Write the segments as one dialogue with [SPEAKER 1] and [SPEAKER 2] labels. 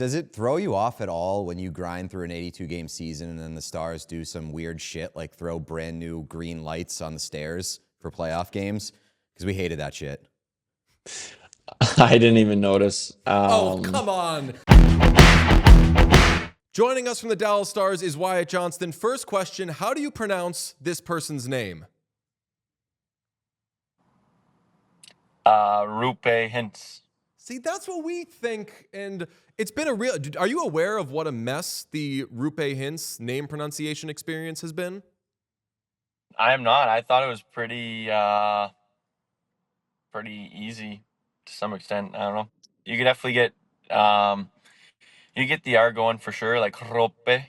[SPEAKER 1] Does it throw you off at all when you grind through an 82-game season and then the Stars do some weird shit like throw brand new green lights on the stairs for playoff games? Because we hated that shit.
[SPEAKER 2] I didn't even notice.
[SPEAKER 3] Oh, come on. Joining us from the Dallas Stars is Wyatt Johnston. First question, how do you pronounce this person's name?
[SPEAKER 4] Roope Hintz.
[SPEAKER 3] See, that's what we think, and it's been a real... Are you aware of what a mess the Roope Hintz name pronunciation experience has been?
[SPEAKER 4] I am not. I thought it was pretty easy to some extent. I don't know. You could definitely get you get the R going for sure, like Roope.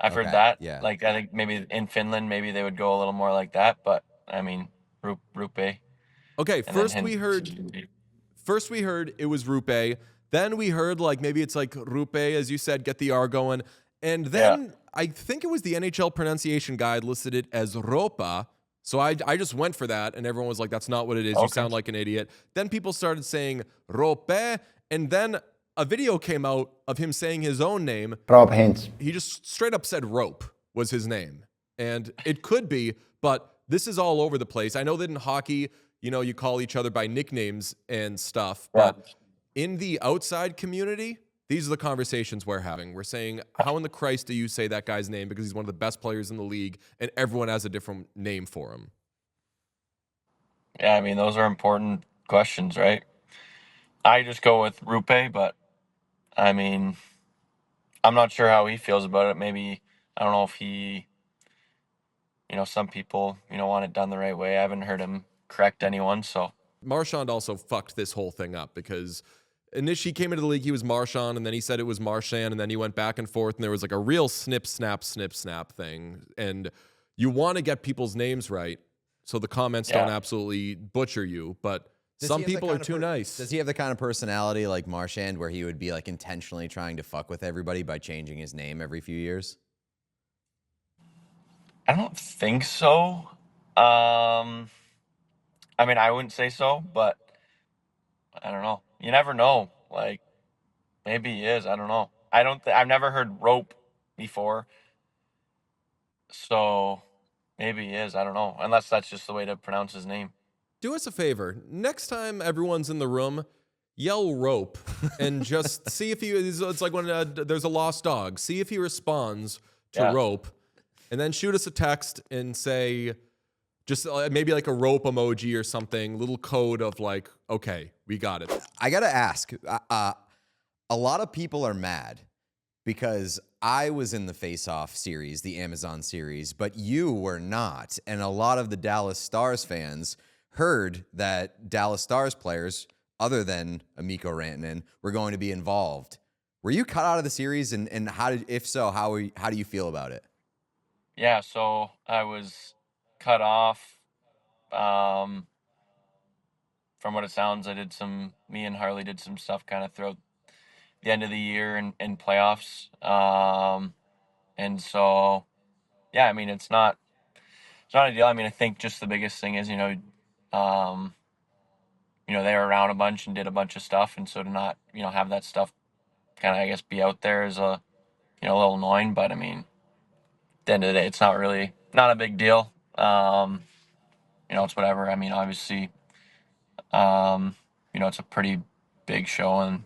[SPEAKER 4] I've heard that.
[SPEAKER 1] Yeah.
[SPEAKER 4] Like I think maybe in Finland, maybe they would go a little more like that. But I mean, Roope.
[SPEAKER 3] Okay,
[SPEAKER 4] And
[SPEAKER 3] first
[SPEAKER 4] then
[SPEAKER 3] we heard it was Roope. Then we heard like maybe it's like Roope, as you said, get the R going. And then I think it was the NHL pronunciation guide listed it as Ropa. So I just went for that, and everyone was like, that's not what it is.
[SPEAKER 4] Okay.
[SPEAKER 3] You sound like an idiot. Then people started saying Rope, and then a video came out of him saying his own name.
[SPEAKER 5] Roope Hintz.
[SPEAKER 3] He just straight up said Rope was his name. And it could be, but this is all over the place. I know that in hockey, you know, you call each other by nicknames and stuff, but in the outside community, these are the conversations we're having. We're saying, how in the Christ do you say that guy's name? Because he's one of the best players in the league, and everyone has a different name for him.
[SPEAKER 4] Yeah, I mean, those are important questions, right? I just go with Roope, but I mean, I'm not sure how he feels about it. Maybe, I don't know if he, some people, want it done the right way. I haven't heard him correct anyone, so.
[SPEAKER 3] Marchand also fucked this whole thing up because initially he came into the league, he was Marchand, and then he said it was Marchand, and then he went back and forth, and there was like a real snip, snap thing. And you want to get people's names right so the comments don't absolutely butcher you, but some people are too nice.
[SPEAKER 1] Does he have the kind of personality like Marchand where he would be like intentionally trying to fuck with everybody by changing his name every few years?
[SPEAKER 4] I don't think so. I mean, I wouldn't say so, but I don't know. You never know. Like, maybe he is. I don't know. I've never heard rope before. So maybe he is. I don't know. Unless that's just the way to pronounce his name.
[SPEAKER 3] Do us a favor. Next time everyone's in the room, yell rope and just see if it's like when there's a lost dog. See if he responds to rope, and then shoot us a text and say, just maybe like a rope emoji or something, little code of like, okay, we got it.
[SPEAKER 1] I got to ask, a lot of people are mad because I was in the Faceoff series, the Amazon series, but you were not. And a lot of the Dallas Stars fans heard that Dallas Stars players, other than Mikko Rantanen, were going to be involved. Were you cut out of the series? And if so, how do you feel about it?
[SPEAKER 4] Yeah, so I was cut off. From what it sounds, me and Harley did some stuff kind of throughout the end of the year and playoffs. And so, yeah, I mean, it's not a deal. I mean, I think just the biggest thing is, they were around a bunch and did a bunch of stuff. And so to not, have that stuff kind of, I guess, be out there is a little annoying. But I mean, at the end of the day, it's not a big deal. It's whatever. I mean, obviously, it's a pretty big show and,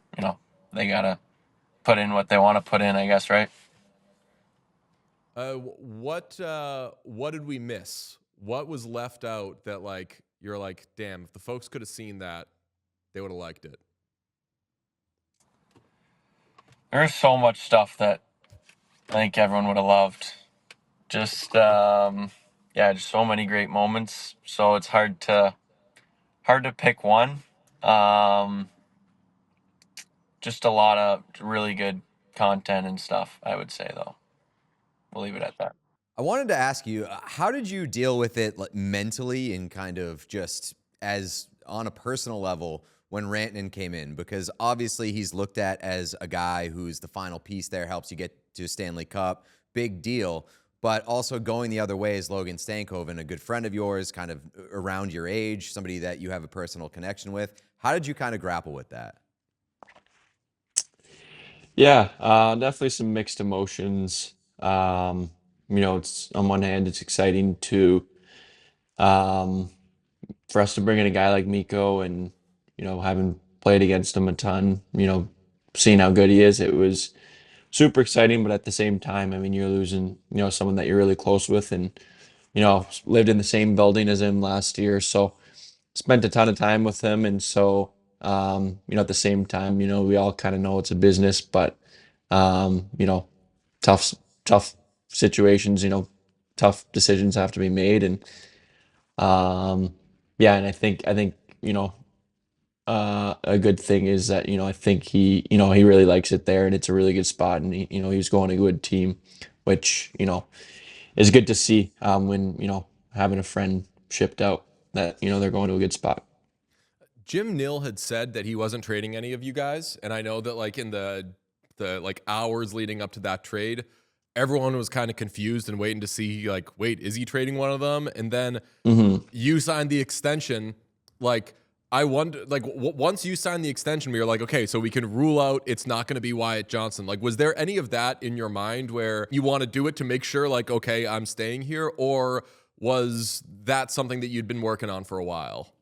[SPEAKER 4] they got to put in what they want to put in, I guess, right?
[SPEAKER 3] What did we miss? What was left out that like you're like, damn, if the folks could have seen that, they would have liked it?
[SPEAKER 4] There's so much stuff that I think everyone would have loved. Just just so many great moments. So it's hard to pick one. Just a lot of really good content and stuff, I would say, though. We'll leave it at that.
[SPEAKER 1] I wanted to ask you, how did you deal with it mentally and kind of just as on a personal level when Rantanen came in? Because obviously he's looked at as a guy who's the final piece there, helps you get to a Stanley Cup, big deal. But also going the other way is Logan Stankoven, a good friend of yours, kind of around your age, somebody that you have a personal connection with. How did you kind of grapple with that?
[SPEAKER 2] Yeah, definitely some mixed emotions. It's on one hand, it's exciting to um, for us to bring in a guy like Mikko, and having played against him a ton, seeing how good he is, it was super exciting. But at the same time, I mean, you're losing, someone that you're really close with, and lived in the same building as him last year, so spent a ton of time with him, and so at the same time, we all kind of know it's a business, but um, you know, tough tough situations, tough decisions have to be made, and um, yeah, and I think a good thing is that I think he really likes it there, and it's a really good spot, and he's going to a good team, which is good to see when having a friend shipped out that they're going to a good spot.
[SPEAKER 3] Jim Nill had said that he wasn't trading any of you guys, and I know that like in the like hours leading up to that trade, everyone was kind of confused and waiting to see like, wait, is he trading one of them? And then
[SPEAKER 2] Hmm.
[SPEAKER 3] you signed the extension. Like, I wonder, like, once you signed the extension, we were like, okay, so we can rule out it's not going to be Wyatt Johnston. Like, was there any of that in your mind where you want to do it to make sure, like, okay, I'm staying here, or was that something that you'd been working on for a while?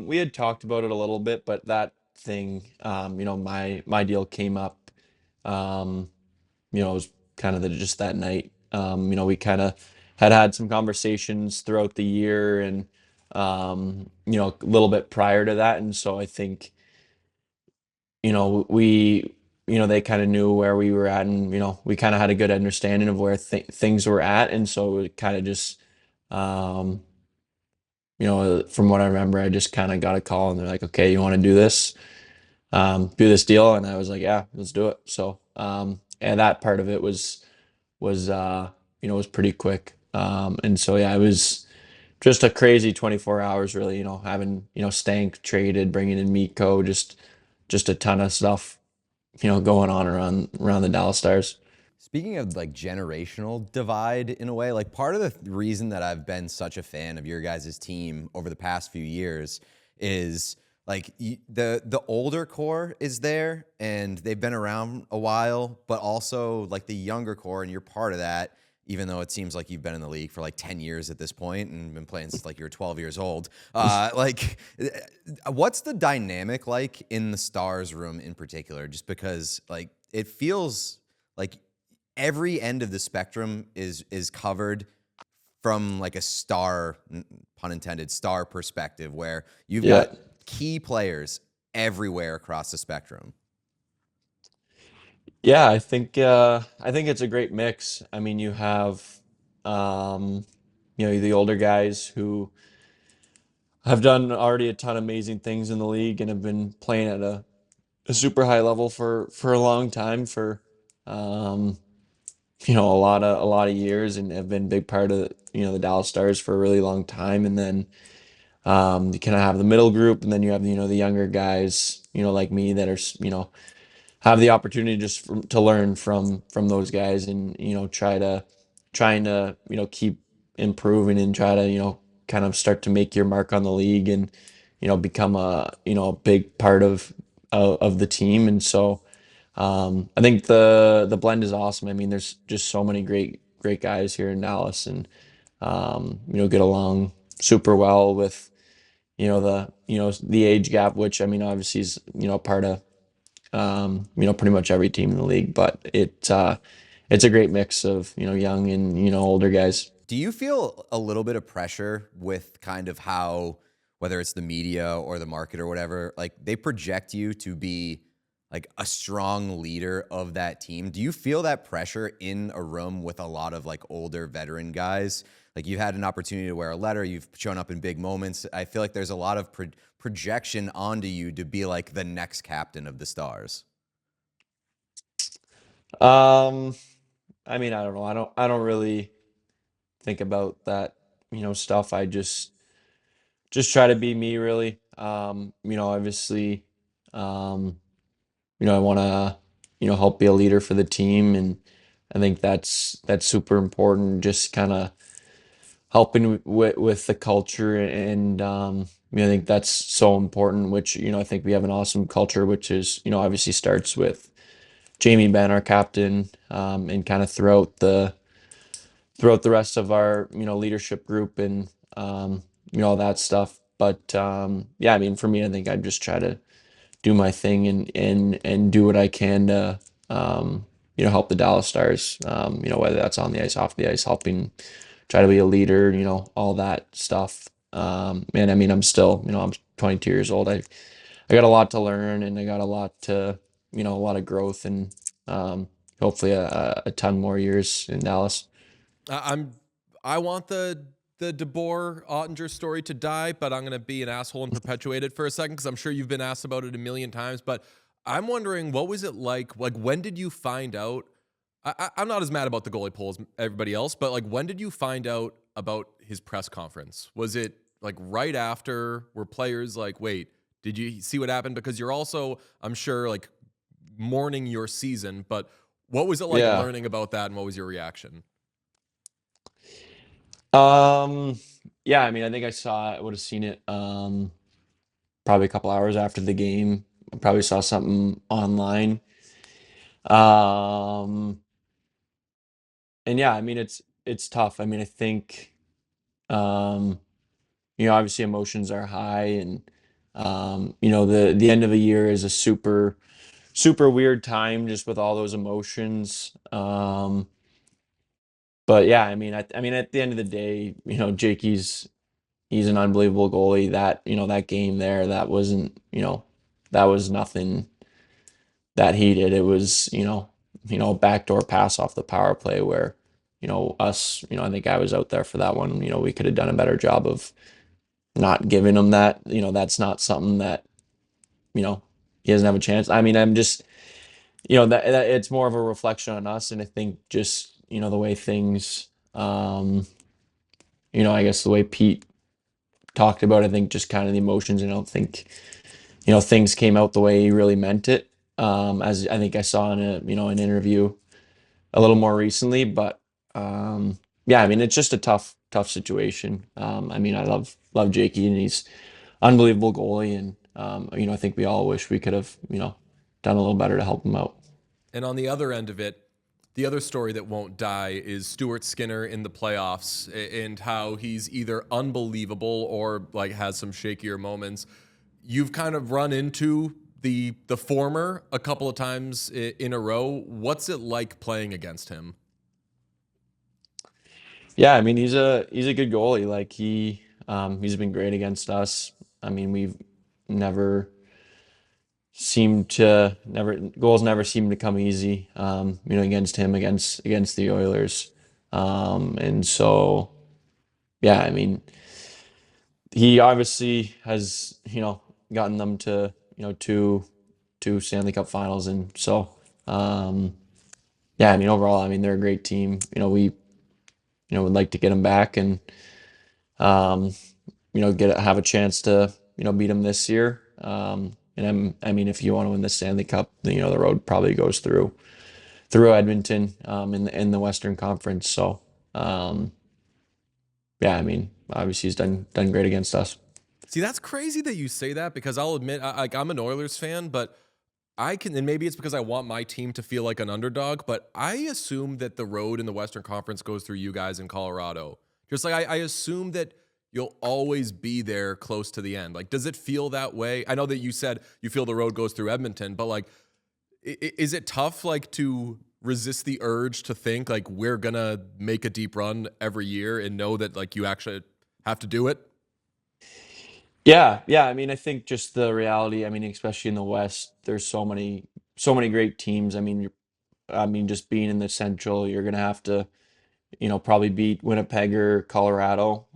[SPEAKER 2] We had talked about it a little bit, but that thing, my deal came up, um, it was kind of just that night. We kind of had some conversations throughout the year, and a little bit prior to that, and so I think they kind of knew where we were at, and we kind of had a good understanding of where things were at, and so it kind of just um, from what I remember, I just kind of got a call, and they're like, "Okay, you want to do this deal?" And I was like, "Yeah, let's do it." So, and that part of it was pretty quick. And so yeah, it was just a crazy 24 hours, really. Having Stank traded, bringing in Mikko, just a ton of stuff, going on around the Dallas Stars.
[SPEAKER 1] Speaking of like generational divide in a way, like part of the reason that I've been such a fan of your guys' team over the past few years is like the older core is there and they've been around a while, but also like the younger core, and you're part of that, even though it seems like you've been in the league for like 10 years at this point and been playing since like you were 12 years old. What's the dynamic like in the Stars room in particular? Just because like it feels like every end of the spectrum is covered from like a star, pun intended, star perspective, where you've
[SPEAKER 2] Yeah.
[SPEAKER 1] got key players everywhere across the spectrum.
[SPEAKER 2] Yeah, I think it's a great mix. I mean, you have um, the older guys who have done already a ton of amazing things in the league and have been playing at a super high level for a long time, for um, a lot of years, and have been a big part of the Dallas Stars for a really long time. And then you kind of have the middle group, and then you have the younger guys, like me, that are have the opportunity just to learn from those guys, and trying to keep improving, and try to kind of start to make your mark on the league, and become a big part of the team. And so I think the blend is awesome. I mean, there's just so many great guys here in Dallas, and get along super well with the age gap, which I mean obviously is part of pretty much every team in the league, but it's a great mix of young and older guys.
[SPEAKER 1] Do you feel a little bit of pressure with kind of how, whether it's the media or the market or whatever, like they project you to be like a strong leader of that team? Do you feel that pressure in a room with a lot of like older veteran guys? Like you've had an opportunity to wear a letter, you've shown up in big moments. I feel like there's a lot of projection onto you to be like the next captain of the Stars.
[SPEAKER 2] Um, I mean, I don't know. I don't really think about that, stuff. I just try to be me, really. Obviously, um, I want to, help be a leader for the team, and I think that's super important. Just kind of helping with the culture, and I think that's so important, which, I think we have an awesome culture, which is, obviously starts with Jamie Benn, our captain, and kind of throughout the rest of our, leadership group, and all that stuff. But yeah, I mean, for me, I think I just try to do my thing, and do what I can to help the Dallas Stars, whether that's on the ice, off the ice, helping try to be a leader, all that stuff. And I mean, I'm still, I'm 22 years old. I got a lot to learn, and I got a lot to, a lot of growth, and hopefully a ton more years in Dallas.
[SPEAKER 3] I want the DeBoer Oettinger story to die, but I'm going to be an asshole and perpetuate it for a second because I'm sure you've been asked about it a million times. But I'm wondering, what was it like? Like, when did you find out? I'm not as mad about the goalie poll as everybody else, but like, when did you find out about his press conference? Was it like right after? Were players like, wait, did you see what happened? Because you're also, I'm sure, like mourning your season, but what was it like
[SPEAKER 2] Yeah.
[SPEAKER 3] learning about that, and what was your reaction?
[SPEAKER 2] Um, yeah, I mean, I think I would have seen it, probably a couple hours after the game. I probably saw something online. Um, and yeah, I mean, it's tough. I mean, I think, um, obviously emotions are high, and the end of the year is a super weird time, just with all those emotions. But yeah, I mean, at the end of the day, Jakey's he's an unbelievable goalie. That, that game there, that wasn't, that was nothing that he did. It was, a backdoor pass off the power play where, us, I think I was out there for that one. We could have done a better job of not giving him that. That's not something that, he doesn't have a chance. I mean, I'm just, that it's more of a reflection on us. And I think just, the way things, I guess the way Pete talked about, I think just kind of the emotions. I don't think, things came out the way he really meant it. As I think I saw in an interview a little more recently, but yeah, I mean, it's just a tough situation. I mean, I love Jakey, and he's unbelievable goalie, and I think we all wish we could have, done a little better to help him out.
[SPEAKER 3] And on the other end of it, the other story that won't die is Stuart Skinner in the playoffs, and how he's either unbelievable or like has some shakier moments. You've kind of run into the former a couple of times in a row. What's it like playing against him?
[SPEAKER 2] Yeah, I mean, he's a good goalie. Like, he's been great against us. I mean, we've never never goals never seem to come easy, against him, against the Oilers. And so, yeah, I mean, he obviously has, gotten them to, two Stanley Cup finals. And so, yeah, I mean, overall, I mean, they're a great team. We, would like to get them back, and, um, have a chance to, beat them this year. And I mean, if you want to win the Stanley Cup, then, the road probably goes through Edmonton, in the Western Conference. So, yeah, I mean, obviously he's done great against us.
[SPEAKER 3] See, that's crazy that you say that, because I'll admit, I'm an Oilers fan, but I can, and maybe it's because I want my team to feel like an underdog, but I assume that the road in the Western Conference goes through you guys in Colorado. Just like I assume that you'll always be there close to the end. Like, does it feel that way? I know that you said you feel the road goes through Edmonton, but like, is it tough, like, to resist the urge to think like we're gonna make a deep run every year and know that like you actually have to do it?
[SPEAKER 2] Yeah. I mean, I think just the reality. I mean, especially in the West, there's so many great teams. I mean, just being in the Central, you're gonna have to, probably beat Winnipeg or Colorado,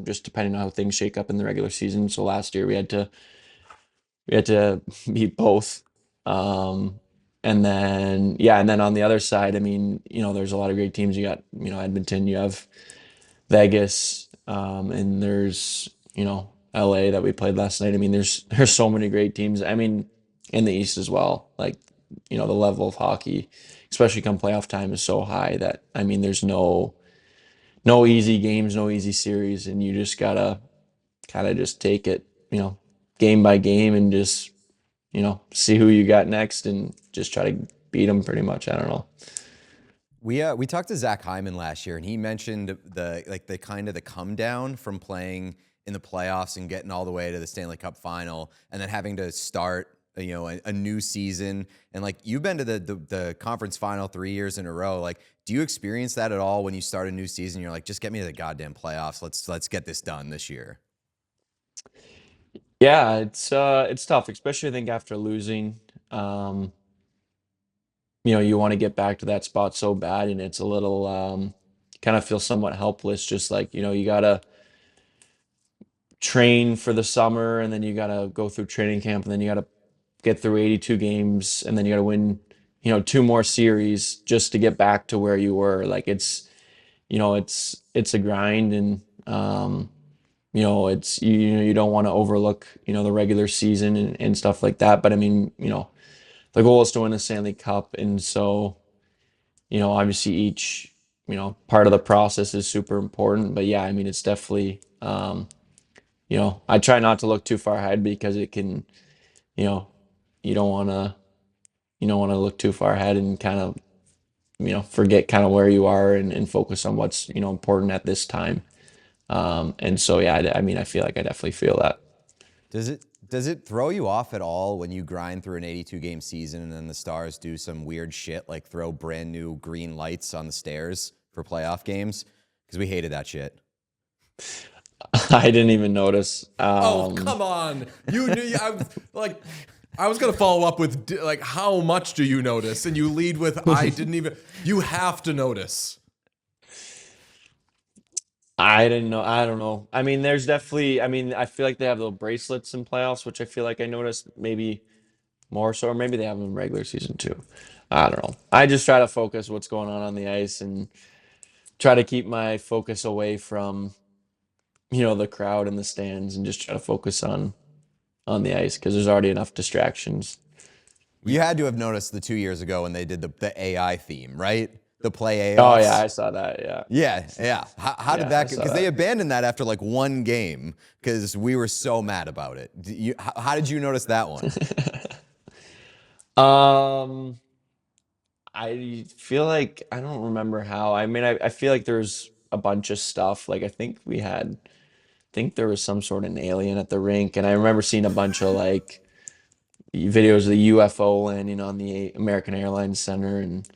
[SPEAKER 2] just depending on how things shake up in the regular season. So last year we had to beat both. Um, and then, yeah, and then on the other side, I mean, there's a lot of great teams. You got, Edmonton, you have Vegas, and there's, LA that we played last night. I mean, there's so many great teams. I mean, in the East as well. Like, the level of hockey, especially come playoff time, is so high that, I mean, there's no no easy games, no easy series, and you just gotta kind of just take it, game by game, and just see who you got next, and just try to beat them. Pretty much, I don't know.
[SPEAKER 1] We talked to Zach Hyman last year, and he mentioned the kind of the come down from playing in the playoffs and getting all the way to the Stanley Cup final, and then having to start a new season. And like, you've been to the conference final 3 years in a row. Like, do you experience that at all when you start a new season? You're like, just get me to the goddamn playoffs. Let's get this done this year.
[SPEAKER 2] Yeah, it's tough, especially I think after losing. You want to get back to that spot so bad, and it's a little kind of feel somewhat helpless. Just like, you gotta train for the summer, and then you gotta go through training camp, and then you gotta get through 82 games, and then you gotta win, 2 more series just to get back to where you were. Like, it's a grind, and it's you don't want to overlook the regular season and stuff like that. But I mean, the goal is to win the Stanley Cup, and so obviously each part of the process is super important. But yeah, I mean, it's definitely I try not to look too far ahead, because it can you don't want to look too far ahead and kind of forget kind of where you are, and focus on what's important at this time. And so yeah, I mean, I feel like I definitely feel that.
[SPEAKER 1] Does it throw you off at all when you grind through an 82 game season and then the Stars do some weird shit like throw brand new green lights on the stairs for playoff games? Because we hated that shit.
[SPEAKER 2] I didn't even notice.
[SPEAKER 3] Oh, come on. You knew. I was going to follow up with, like, how much do you notice? And you lead with, I didn't even. You have to notice.
[SPEAKER 2] I didn't know. I don't know. I mean, there's definitely, I feel like they have the bracelets in playoffs, which I feel like I noticed maybe more so, or maybe they have them in regular season too. I don't know. I just try to focus what's going on the ice, and try to keep my focus away from, the crowd and the stands, and just try to focus on the ice, because there's already enough distractions.
[SPEAKER 1] You had to have noticed the 2 years ago when they did the AI theme, right? The play AOS.
[SPEAKER 2] Oh yeah, I saw that. Yeah.
[SPEAKER 1] Yeah. How did that? Because they abandoned that after like one game because we were so mad about it. How did you notice that one?
[SPEAKER 2] I feel like I don't remember how. I mean, I feel like there's a bunch of stuff. Like, I think there was some sort of an alien at the rink, and I remember seeing a bunch of like videos of the UFO landing on the American Airlines Center and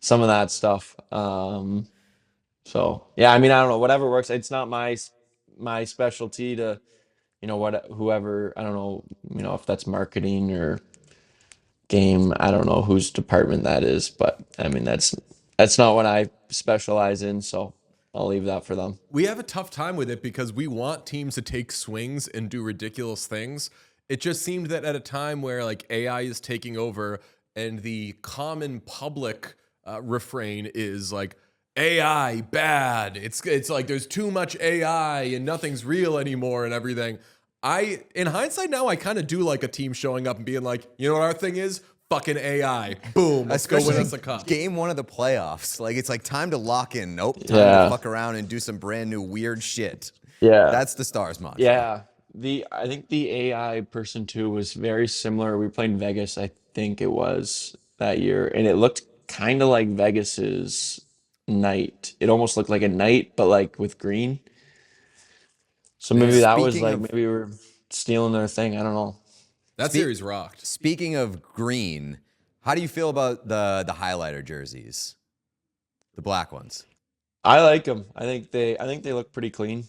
[SPEAKER 2] some of that stuff. So yeah, I mean, I don't know, whatever works. It's not my specialty to, whoever, I don't know, if that's marketing or game. I don't know whose department that is, but I mean, that's not what I specialize in. So I'll leave that for them.
[SPEAKER 3] We have a tough time with it because we want teams to take swings and do ridiculous things. It just seemed that at a time where like AI is taking over and the common public refrain is like, AI bad. It's like there's too much AI and nothing's real anymore and everything. In hindsight now, I kind of do like a team showing up and being like, you know what our thing is? Fucking AI. Boom. Let's go win us a cup.
[SPEAKER 1] Game one of the playoffs. Like, it's like time to lock in. Nope. Time to fuck around and do some brand new weird shit.
[SPEAKER 2] Yeah.
[SPEAKER 1] That's the Stars mantra.
[SPEAKER 2] Yeah. I think the AI person too was very similar. We were playing Vegas, I think it was that year, and it looked kind of like Vegas's night. It almost looked like a night, but like with green. So maybe that was like, maybe we were stealing their thing. I don't know.
[SPEAKER 3] That series rocked.
[SPEAKER 1] Speaking of green, how do you feel about the highlighter jerseys? The black ones.
[SPEAKER 2] I like them. I think they look pretty clean.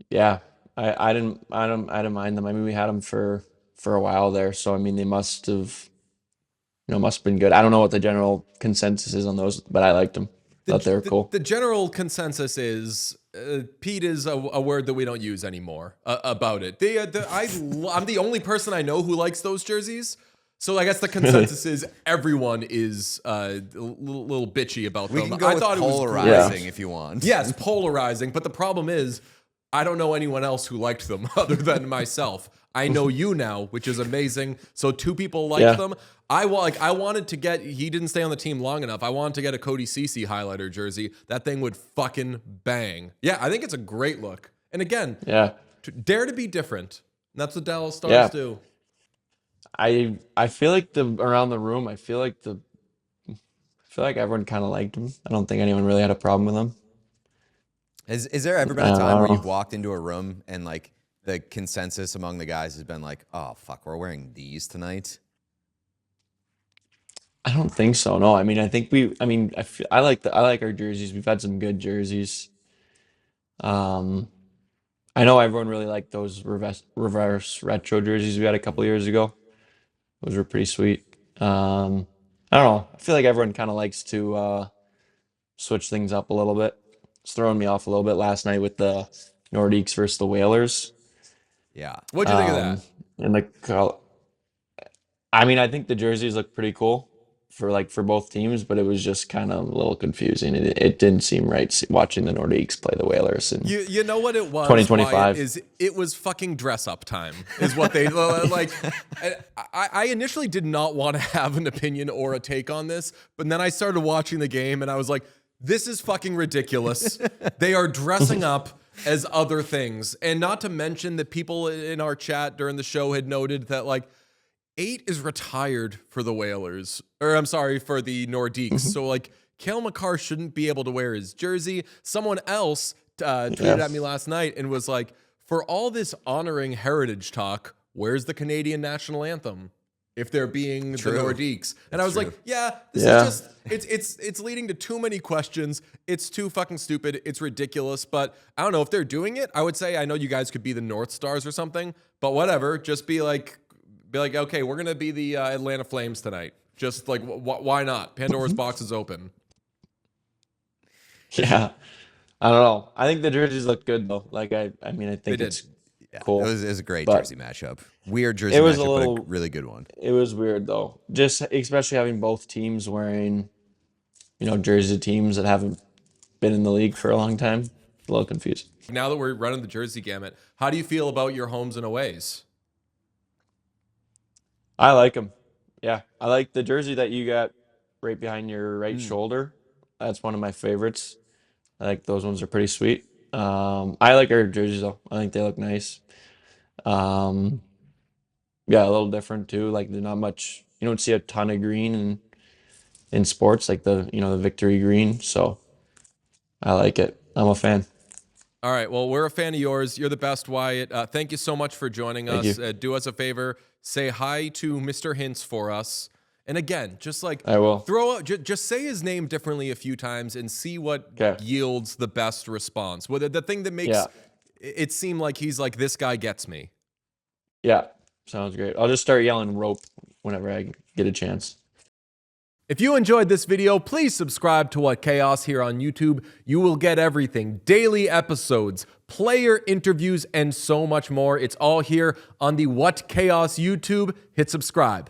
[SPEAKER 2] Yeah, I didn't mind them. I mean, we had them for a while there, so I mean, they must have been good. I don't know what the general consensus is on those, but I liked them. Thought they were cool.
[SPEAKER 3] The general consensus is Pete is a word that we don't use anymore about it. I'm the only person I know who likes those jerseys. So I guess the consensus is everyone is a little bitchy about them.
[SPEAKER 1] We can go with polarizing if you want.
[SPEAKER 3] Yes, polarizing. But the problem is I don't know anyone else who liked them other than myself. I know you now, which is amazing. So 2 people liked them. I wanted to get, he didn't stay on the team long enough. I wanted to get a Cody Ceci highlighter jersey. That thing would fucking bang. Yeah, I think it's a great look. And again, dare to be different. And that's what Dallas Stars do.
[SPEAKER 2] I feel like around the room, I feel like everyone kind of liked him. I don't think anyone really had a problem with him.
[SPEAKER 1] Is there ever been a time where you've walked into a room and like the consensus among the guys has been like, oh fuck, we're wearing these tonight?
[SPEAKER 2] I don't think so. No, I mean, I like our jerseys. We've had some good jerseys. I know everyone really liked those reverse retro jerseys we had a couple years ago. Those were pretty sweet. I don't know. I feel like everyone kind of likes to switch things up a little bit. It's throwing me off a little bit last night with the Nordiques versus the Whalers.
[SPEAKER 1] Yeah.
[SPEAKER 3] What'd you think of that?
[SPEAKER 2] And I mean, I think the jerseys look pretty cool for both teams, but it was just kind of a little confusing. It didn't seem right watching the Nordiques play the Whalers in
[SPEAKER 3] You know what it was?
[SPEAKER 2] 2025.
[SPEAKER 3] Wyatt, is it was fucking dress up time is what they like. I initially did not want to have an opinion or a take on this, but then I started watching the game and I was like, this is fucking ridiculous. They are dressing up as other things. And not to mention that people in our chat during the show had noted that like 8 is retired for the Whalers, or I'm sorry, for the Nordiques. So like Cale Makar shouldn't be able to wear his jersey. Someone else tweeted at me last night and was like, for all this honoring heritage talk, where's the Canadian national anthem? If they're being the Nordiques. And I was like, this is just, it's leading to too many questions. It's too fucking stupid. It's ridiculous. But I don't know if they're doing it. I would say, I know you guys could be the North Stars or something, but whatever. Just be like, okay, we're going to be the Atlanta Flames tonight. Just like, why not? Pandora's box is open.
[SPEAKER 2] Yeah. I don't know. I think the jerseys look good though. Like, I think it's cool.
[SPEAKER 1] It was a great jersey matchup. Weird jersey matchup, but a really good one.
[SPEAKER 2] It was weird though. Just especially having both teams wearing, jersey teams that haven't been in the league for a long time. A little confused.
[SPEAKER 3] Now that we're running the jersey gamut, how do you feel about your homes and aways?
[SPEAKER 2] I like them. Yeah. I like the jersey that you got right behind your right shoulder. That's one of my favorites. I think those ones are pretty sweet. I like our jerseys though. I think they look nice. Yeah, a little different too. Like there's not much, you don't see a ton of green in sports, like the victory green. So I like it. I'm a fan.
[SPEAKER 3] All right. Well, we're a fan of yours. You're the best, Wyatt. Thank you so much for joining us. Do us a favor. Say hi to Mr. Hintz for us. And again, just like
[SPEAKER 2] I will
[SPEAKER 3] just say his name differently a few times and see what yields the best response. Whether the thing that makes it seem like he's like, this guy gets me.
[SPEAKER 2] Yeah. Sounds great. I'll just start yelling rope whenever I get a chance.
[SPEAKER 3] If you enjoyed this video, please subscribe to What Chaos here on YouTube. You will get everything, daily episodes, player interviews, and so much more. It's all here on the What Chaos YouTube. Hit subscribe.